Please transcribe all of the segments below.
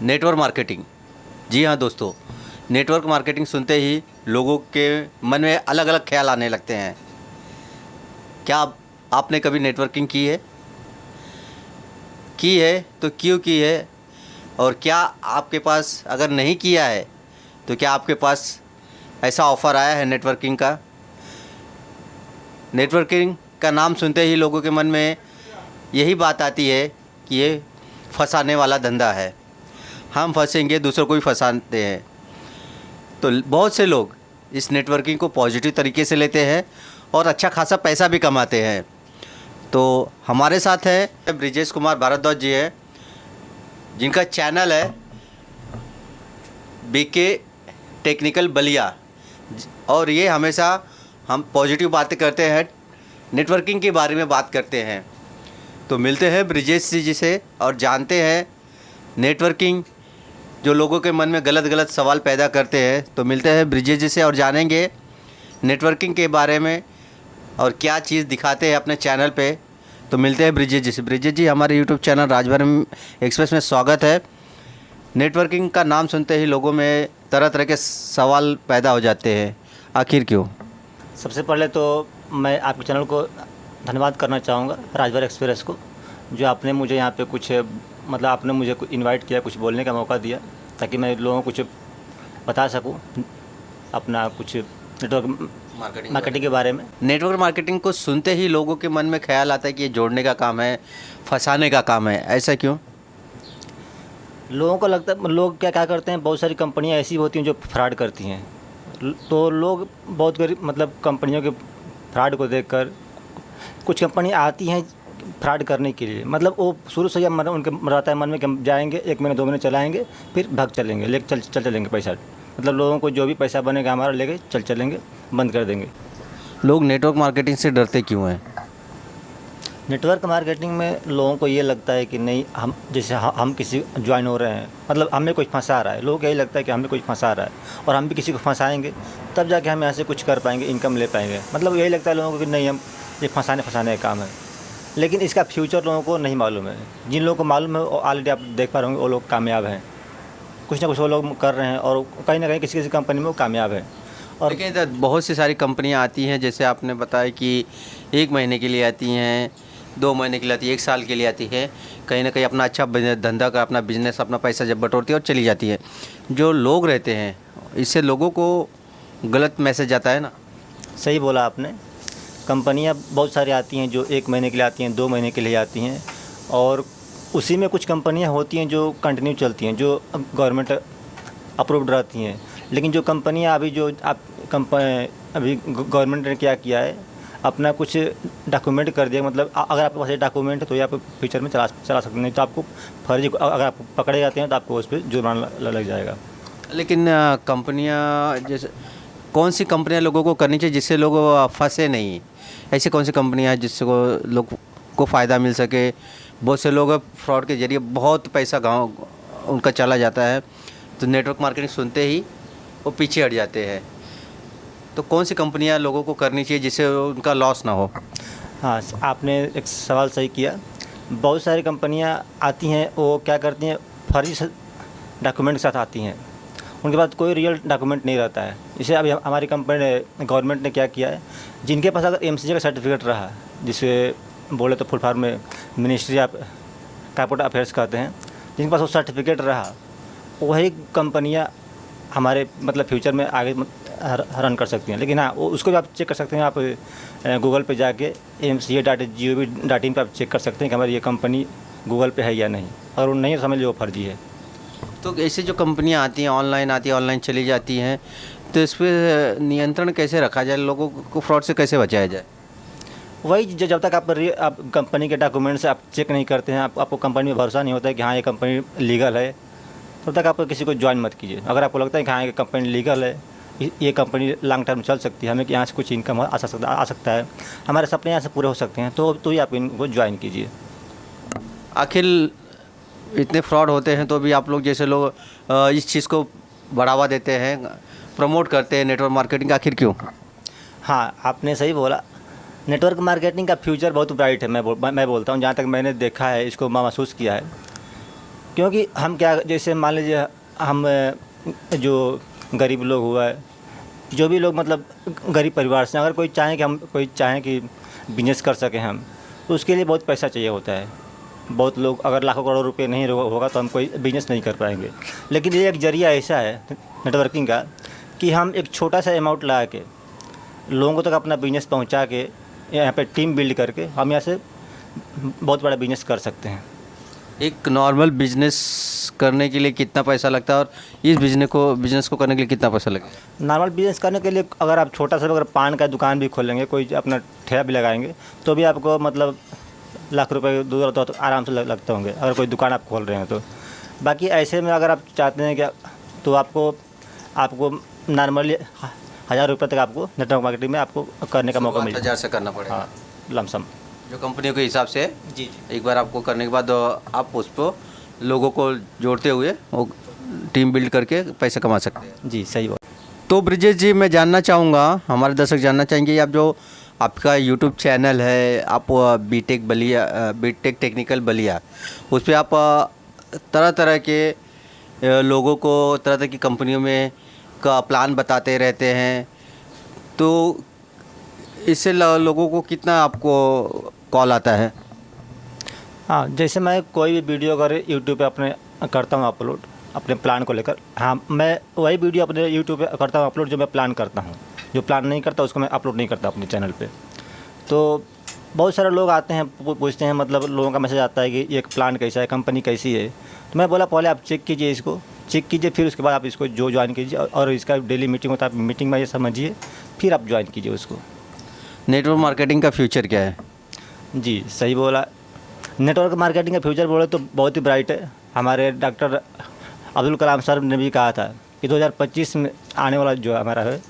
Network marketing. जी हाँ दोस्तों, network marketing सुनते ही लोगों के मन में अलग अलग ख्याल आने लगते हैं। क्या आपने कभी नेटवर्किंग की है? तो क्यों की है? और क्या आपके पास, अगर नहीं किया है तो क्या आपके पास ऐसा ऑफ़र आया है नेटवर्किंग का? नेटवर्किंग का नाम सुनते ही लोगों के मन में यही बात आती है कि ये फंसाने वाला धंधा है, हम फंसेंगे, दूसरों को भी फंसाते हैं। तो बहुत से लोग इस नेटवर्किंग को पॉजिटिव तरीके से लेते हैं और अच्छा खासा पैसा भी कमाते हैं। तो हमारे साथ है ब्रिजेश कुमार भारद्वाज जी है, जिनका चैनल है बीके टेक्निकल बलिया, और ये हमेशा हम पॉजिटिव बातें करते हैं, नेटवर्किंग के बारे में बात करते हैं। तो मिलते हैं ब्रिजेश जी से और जानते हैं नेटवर्किंग जो लोगों के मन में गलत गलत सवाल पैदा करते हैं। तो मिलते हैं ब्रिजेश जी से और जानेंगे नेटवर्किंग के बारे में और क्या चीज़ दिखाते हैं अपने चैनल पे। तो मिलते हैं ब्रिजेश जी से। ब्रिजेश जी, हमारे यूट्यूब चैनल राजभर एक्सप्रेस में स्वागत है। नेटवर्किंग का नाम सुनते ही लोगों में तरह तरह के सवाल पैदा हो जाते हैं, आखिर क्यों? सबसे पहले तो मैं आपके चैनल को धन्यवाद करना चाहूँगा, राजभर एक्सप्रेस को, जो आपने मुझे यहाँ पे कुछ आपने मुझे इनवाइट किया, कुछ बोलने का मौका दिया, ताकि मैं लोगों को कुछ बता सकूँ अपना कुछ नेटवर्क मार्केटिंग के बारे में। नेटवर्क मार्केटिंग को सुनते ही लोगों के मन में ख्याल आता है कि ये जोड़ने का काम है, फंसाने का काम है, ऐसा क्यों? लोगों को लगता है, लोग क्या क्या करते हैं, बहुत सारी कंपनियाँ ऐसी होती हैं जो फ्रॉड करती हैं। तो लोग बहुत गरीब कंपनियों के फ्रॉड को देखकर, कुछ कंपनियाँ आती हैं फ्रॉड करने के लिए, वो शुरू से उनके रहता है मन में कि हम जाएंगे, 1 महीने 2 महीने चलाएंगे, फिर भाग चलेंगे, लेके चलेंगे पैसा। लोगों को जो भी पैसा बनेगा हमारा लेके चलेंगे, बंद कर देंगे। लोग नेटवर्क मार्केटिंग से डरते क्यों हैं? नेटवर्क मार्केटिंग में लोगों को ये लगता है कि नहीं, हम जैसे हम किसी ज्वाइन हो रहे हैं, हमें कोई फंसा रहा है। लोगों को यही लगता है कि हमें कोई फंसा रहा है और हम भी किसी को फंसाएंगे, तब जाके हम यहाँ से कुछ कर पाएंगे, इनकम ले पाएंगे। यही लगता है लोगों को कि नहीं, हम ये फंसाने का काम है। लेकिन इसका फ्यूचर लोगों को नहीं मालूम है। जिन लोगों को मालूम है, ऑलरेडी आप देख पा रहे होंगे, वो लोग कामयाब हैं, कुछ ना कुछ वो लोग कर रहे हैं और कहीं ना कहीं किसी कंपनी में वो कामयाब है। और लेकिन बहुत सी सारी कंपनियां आती हैं, जैसे आपने बताया कि 1 महीने के लिए आती हैं, 2 महीने के लिए आती है, 1 साल के लिए आती है, कहीं ना कहीं अपना अच्छा धंधा का, अपना बिजनेस, अपना पैसा जब बटोरती है और चली जाती है। जो लोग रहते हैं, इससे लोगों को गलत मैसेज आता है ना। सही बोला आपने। कंपनियां बहुत सारी आती हैं जो 1 महीने के लिए आती हैं, 2 महीने के लिए आती हैं, और उसी में कुछ कंपनियां होती हैं जो कंटिन्यू चलती हैं, जो गवर्नमेंट अप्रूव्ड रहती हैं। लेकिन जो कंपनियां अभी अभी गवर्नमेंट ने क्या किया है, अपना कुछ डॉक्यूमेंट कर दिया, अगर आपके पास ये डॉक्यूमेंट है तो ये आप फ्यूचर में चला सकते हैं। तो आपको फर्जी, अगर आप पकड़े जाते हैं तो आपको उस पर जुर्माना लग जाएगा। लेकिन कंपनियां, जैसे कौन सी कंपनियां लोगों को करनी चाहिए जिससे लोग फंसे नहीं? ऐसी कौन सी कंपनियां हैं जिससे लोग को फ़ायदा मिल सके? बहुत से लोग फ्रॉड के जरिए बहुत पैसा उनका चला जाता है, तो नेटवर्क मार्केटिंग सुनते ही वो पीछे हट जाते हैं। तो कौन सी कंपनियां लोगों को करनी चाहिए जिससे उनका लॉस ना हो? हाँ, आपने एक सवाल सही किया। बहुत सारी कंपनियां आती हैं, वो क्या करती हैं, फर्जी डॉक्यूमेंट के साथ आती हैं, उनके पास कोई रियल डॉक्यूमेंट नहीं रहता है। जैसे अभी हमारी कंपनी ने, गवर्नमेंट ने क्या किया है, जिनके पास अगर MCA का सर्टिफिकेट रहा, जिसे बोले तो फुल फॉर्म में मिनिस्ट्री ऑफ कॉर्पोरेट अफेयर्स कहते हैं, जिनके पास वो सर्टिफिकेट रहा, वही कंपनियां हमारे फ्यूचर में आगे रन कर सकती हैं। लेकिन हाँ, उसको भी आप चेक कर सकते हैं। आप गूगल पे जाके mca.gov.in पर आप चेक कर सकते हैं कि हमारी ये कंपनी गूगल पे है या नहीं। अगर वो नहीं है, समझ लो वो फर्जी है। तो ऐसे जो कंपनियां आती हैं, ऑनलाइन चली जाती हैं, तो इस पर नियंत्रण कैसे रखा जाए? लोगों को फ्रॉड से कैसे बचाया जाए? वही, जब तक आप कंपनी के डॉक्यूमेंट से आप चेक नहीं करते हैं, आपको कंपनी में भरोसा नहीं होता है कि हाँ ये कंपनी लीगल है, तब तक आप किसी को ज्वाइन मत कीजिए। अगर आपको लगता है कि हाँ ये कंपनी लीगल है, ये कंपनी लॉन्ग टर्म चल सकती है, हमें यहाँ से कुछ इनकम आ सकता है, हमारे सपने यहाँ से पूरे हो सकते हैं, तो ही आप इनको ज्वाइन कीजिए। आखिर इतने फ्रॉड होते हैं तो भी आप लोग जैसे लोग इस चीज़ को बढ़ावा देते हैं, प्रमोट करते हैं नेटवर्क मार्केटिंग, आखिर क्यों? हाँ, आपने सही बोला। नेटवर्क मार्केटिंग का फ्यूचर बहुत ब्राइट है। मैं बोलता हूँ, जहाँ तक मैंने देखा है, इसको महसूस किया है। क्योंकि हम क्या, जैसे मान लीजिए हम जो गरीब लोग हुआ है, जो भी लोग मतलब गरीब परिवार से, अगर कोई चाहें कि बिजनेस कर सकें हम, तो उसके लिए बहुत पैसा चाहिए होता है। बहुत लोग, अगर लाखों करोड़ रुपए नहीं होगा तो हम कोई बिजनेस नहीं कर पाएंगे। लेकिन ये एक जरिया ऐसा है नेटवर्किंग का कि हम एक छोटा सा अमाउंट ला के लोगों तक अपना बिजनेस पहुंचा के, यहाँ पे टीम बिल्ड करके हम यहाँ से बहुत बड़ा बिजनेस कर सकते हैं। एक नॉर्मल बिजनेस करने के लिए कितना पैसा लगता है और इस बिजनेस को करने के लिए कितना पैसा लगेगा? नॉर्मल बिजनेस करने के लिए अगर आप छोटा सा, अगर पान का दुकान भी खोलेंगे, कोई अपना ठेला भी लगाएंगे, तो भी आपको मतलब लाख रुपए 2 तो आराम से लगते होंगे, अगर कोई दुकान आप खोल रहे हैं तो। बाकी ऐसे में अगर आप चाहते हैं कि तो आपको नॉर्मली 1000 रुपये तक आपको नेटवर्क मार्केटिंग में आपको करने का मौका मिलेगा। 1000 से करना पड़ेगा। हाँ, लमसम जो कंपनियों के हिसाब से जी। एक बार आपको करने के बाद आप उस पर लोगों को जोड़ते हुए वो टीम बिल्ड करके पैसे कमा सकते हैं। जी, सही बात। तो ब्रिजेश जी, मैं जानना चाहूँगा, हमारे दर्शक जानना चाहेंगे, आप जो आपका यूट्यूब चैनल है, आप बीटेक टेक्निकल बलिया, उस पर आप तरह तरह के लोगों को तरह तरह की कंपनियों में का प्लान बताते रहते हैं, तो इससे लोगों को कितना आपको कॉल आता है? हाँ, जैसे मैं कोई भी वीडियो अगर यूट्यूब पे अपने करता हूँ अपलोड अपने प्लान को लेकर, हाँ, मैं वही वीडियो अपने यूट्यूब पे करता हूँ अपलोड जो मैं प्लान करता हूँ। जो प्लान नहीं करता उसको मैं अपलोड नहीं करता अपने चैनल पे। तो बहुत सारे लोग आते हैं, पूछते हैं, मतलब लोगों का मैसेज आता है कि ये प्लान कैसा है, कंपनी कैसी है। तो मैं बोला पहले आप चेक कीजिए, इसको चेक कीजिए, फिर उसके बाद आप इसको ज्वाइन कीजिए, और इसका डेली मीटिंग होता है, आप मीटिंग में ये समझिए, फिर आप ज्वाइन कीजिए उसको। नेटवर्क मार्केटिंग का फ्यूचर क्या है? जी, सही बोला। नेटवर्क मार्केटिंग का फ्यूचर बोले तो बहुत ही ब्राइट है। हमारे डॉक्टर अब्दुल कलाम सर ने भी कहा था कि 2025 में आने वाला जो हमारा है,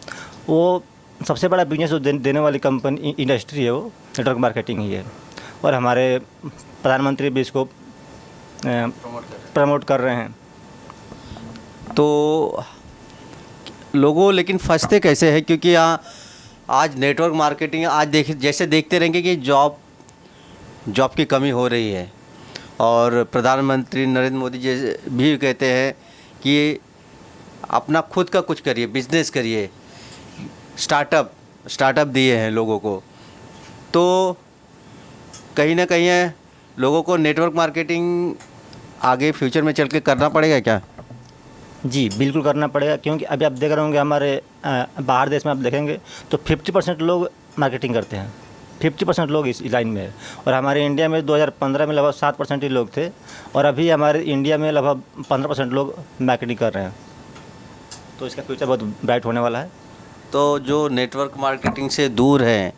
वो सबसे बड़ा बिजनेस देने वाली कंपनी इंडस्ट्री है, वो नेटवर्क मार्केटिंग ही है। और हमारे प्रधानमंत्री भी इसको प्रमोट कर रहे हैं। तो लोगों लेकिन फंसते कैसे हैं? क्योंकि आज नेटवर्क मार्केटिंग आज जैसे देखते रहेंगे कि जॉब की कमी हो रही है, और प्रधानमंत्री नरेंद्र मोदी जी भी कहते हैं कि अपना खुद का कुछ करिए, बिजनेस करिए, स्टार्टअप दिए हैं लोगों को। तो कहीं ना कहीं लोगों को नेटवर्क मार्केटिंग आगे फ्यूचर में चल के करना पड़ेगा क्या? जी, बिल्कुल करना पड़ेगा, क्योंकि अभी आप देख रहे होंगे हमारे बाहर देश में आप देखेंगे तो 50% लोग मार्केटिंग करते हैं, 50% लोग इस लाइन में है। और हमारे इंडिया में 2015 में लगभग 7% ही लोग थे, और अभी हमारे इंडिया में लगभग 15% लोग मार्केटिंग कर रहे हैं। तो इसका फ्यूचर बहुत ब्राइट होने वाला है। तो जो नेटवर्क मार्केटिंग से दूर हैं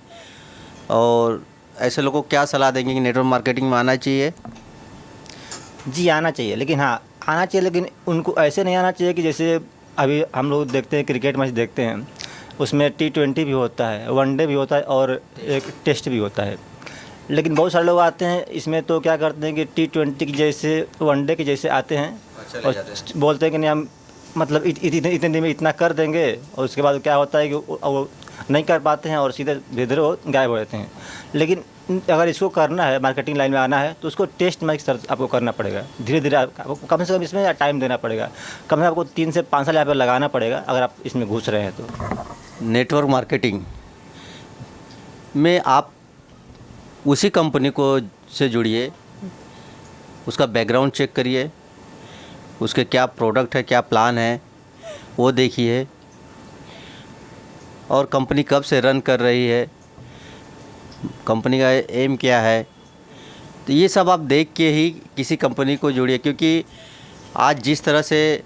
और ऐसे लोगों को क्या सलाह देंगे कि नेटवर्क मार्केटिंग में आना चाहिए? जी, आना चाहिए, लेकिन हाँ, आना चाहिए, लेकिन उनको ऐसे नहीं आना चाहिए कि जैसे अभी हम लोग देखते हैं, क्रिकेट मैच देखते हैं, उसमें T20 भी होता है, वनडे भी होता है, और एक टेस्ट भी होता है। लेकिन बहुत सारे लोग आते हैं इसमें, तो क्या करते हैं कि T20 की जैसे, वनडे के जैसे आते हैं और बोलते हैं कि नहीं हम मतलब इतने दिन में इतना कर देंगे, और उसके बाद क्या होता है कि वो नहीं कर पाते हैं और सीधे धीरे धीरे वो गायब हो जाते हैं। लेकिन अगर इसको करना है, मार्केटिंग लाइन में आना है, तो उसको टेस्ट में आपको करना पड़ेगा, धीरे धीरे आपको कम से कम इसमें टाइम देना पड़ेगा, कम से कम आपको 3 से 5 साल यहाँ पर लगाना पड़ेगा अगर आप इसमें घुस रहे हैं तो। नेटवर्क मार्केटिंग में आप उसी कंपनी को से जुड़िए, उसका बैकग्राउंड चेक करिए, उसके क्या प्रोडक्ट है, क्या प्लान है, वो देखिए, और कंपनी कब से रन कर रही है, कंपनी का एम क्या है, तो ये सब आप देख के ही किसी कंपनी को जोड़िए। क्योंकि आज जिस तरह से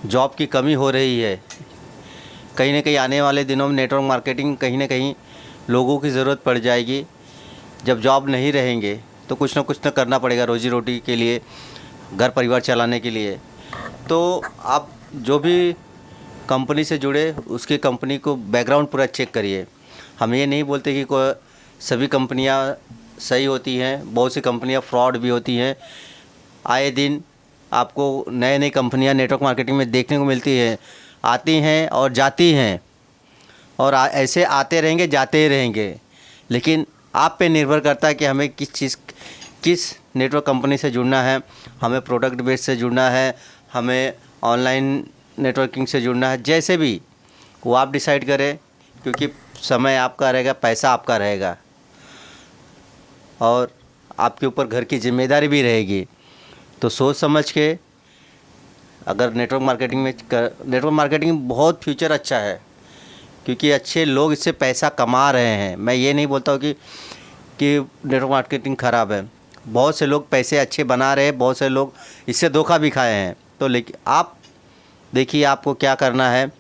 जॉब की कमी हो रही है, कहीं ना कहीं आने वाले दिनों में नेटवर्क मार्केटिंग कहीं ना कहीं लोगों की ज़रूरत पड़ जाएगी। जब जॉब नहीं रहेंगे तो कुछ ना करना पड़ेगा रोजी रोटी के लिए, घर परिवार चलाने के लिए। तो आप जो भी कंपनी से जुड़े, उसकी कंपनी को बैकग्राउंड पूरा चेक करिए। हम ये नहीं बोलते कि सभी कंपनियां सही होती हैं, बहुत सी कंपनियां फ्रॉड भी होती हैं। आए दिन आपको नई कंपनियां नेटवर्क मार्केटिंग में देखने को मिलती है, आती हैं और जाती हैं, और ऐसे आते रहेंगे जाते ही रहेंगे। लेकिन आप पे निर्भर करता है कि हमें किस नेटवर्क कंपनी से जुड़ना है, हमें प्रोडक्ट बेस से जुड़ना है, हमें ऑनलाइन नेटवर्किंग से जुड़ना है, जैसे भी वो आप डिसाइड करें, क्योंकि समय आपका रहेगा, पैसा आपका रहेगा और आपके ऊपर घर की जिम्मेदारी भी रहेगी। तो सोच समझ के अगर नेटवर्क मार्केटिंग बहुत फ्यूचर अच्छा है, क्योंकि अच्छे लोग इससे पैसा कमा रहे हैं। मैं ये नहीं बोलता हूँ कि नेटवर्क मार्केटिंग ख़राब है, बहुत से लोग पैसे अच्छे बना रहे हैं, बहुत से लोग इससे धोखा भी खाए हैं। तो लेकिन आप देखिए आपको क्या करना है।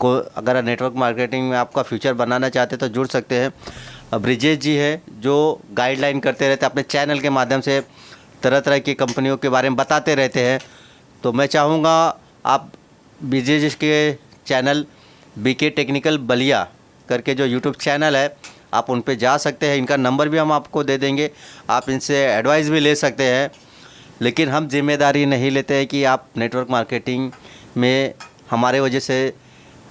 अगर नेटवर्क मार्केटिंग में आपका फ्यूचर बनाना चाहते तो जुड़ सकते हैं। ब्रिजेश जी है जो गाइडलाइन करते रहते हैं अपने चैनल के माध्यम से, तरह तरह की कंपनियों के बारे में बताते रहते हैं। तो मैं चाहूँगा आप ब्रिजेश के चैनल बीके टेक्निकल बलिया करके जो यूट्यूब चैनल है, आप उन पे जा सकते हैं। इनका नंबर भी हम आपको दे देंगे, आप इनसे एडवाइस भी ले सकते हैं। लेकिन हम जिम्मेदारी नहीं लेते हैं कि आप नेटवर्क मार्केटिंग में हमारे वजह से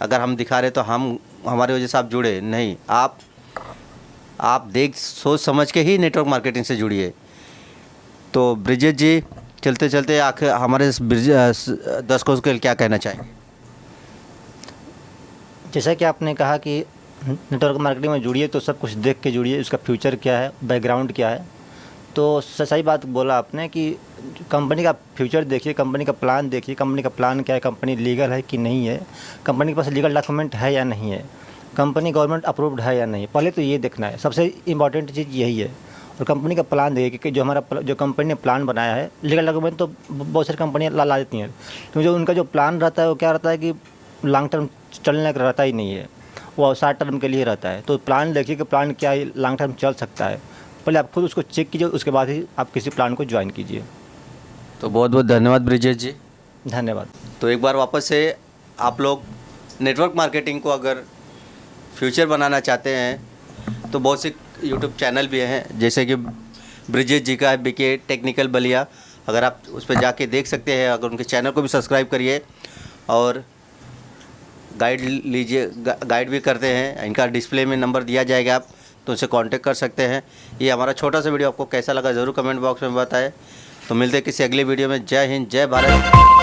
अगर हम दिखा रहे तो हमारे वजह से आप जुड़े नहीं। आप सोच समझ के ही नेटवर्क मार्केटिंग से जुड़िए। तो ब्रिजेश जी चलते चलते आखिर हमारे दर्शकों के लिए क्या कहना चाहेंगे? जैसा कि आपने कहा कि नेटवर्क मार्केटिंग में जुड़िए तो सब कुछ देख के जुड़िए, उसका फ्यूचर क्या है, बैकग्राउंड क्या है। तो सही बात बोला आपने कि कंपनी का फ्यूचर देखिए, कंपनी का प्लान देखिए, कंपनी का प्लान क्या है, कंपनी लीगल है कि नहीं है, कंपनी के पास लीगल डॉक्यूमेंट है या नहीं है, कंपनी गवर्नमेंट अप्रूव्ड है या नहीं, पहले तो ये देखना है। सबसे इम्पॉर्टेंट चीज़ यही है। और कंपनी का प्लान देखिए कि जो कंपनी ने प्लान बनाया है, लीगल डॉक्यूमेंट तो बहुत सारी कंपनियाँ ला देती हैं, तो जो उनका जो प्लान रहता है वो क्या रहता है कि लॉन्ग टर्म चलने का रहता ही नहीं है, वो शॉर्ट टर्म के लिए रहता है। तो प्लान देखिए कि प्लान क्या लॉन्ग टर्म चल सकता है, पहले आप खुद उसको चेक कीजिए, उसके बाद ही आप किसी प्लान को ज्वाइन कीजिए। तो बहुत बहुत धन्यवाद ब्रिजेश जी। धन्यवाद। तो एक बार वापस से आप लोग नेटवर्क मार्केटिंग को अगर फ्यूचर बनाना चाहते हैं तो बहुत से यूट्यूब चैनल भी हैं, जैसे कि ब्रिजेश जी का है बीके टेक्निकल बलिया, अगर आप उस पर जाके देख सकते हैं। अगर उनके चैनल को भी सब्सक्राइब करिए और गाइड लीजिए, गाइड भी करते हैं। इनका डिस्प्ले में नंबर दिया जाएगा, आप तो उनसे कांटेक्ट कर सकते हैं। ये हमारा छोटा सा वीडियो आपको कैसा लगा ज़रूर कमेंट बॉक्स में बताएं। तो मिलते हैं किसी अगले वीडियो में। जय हिंद, जय भारत।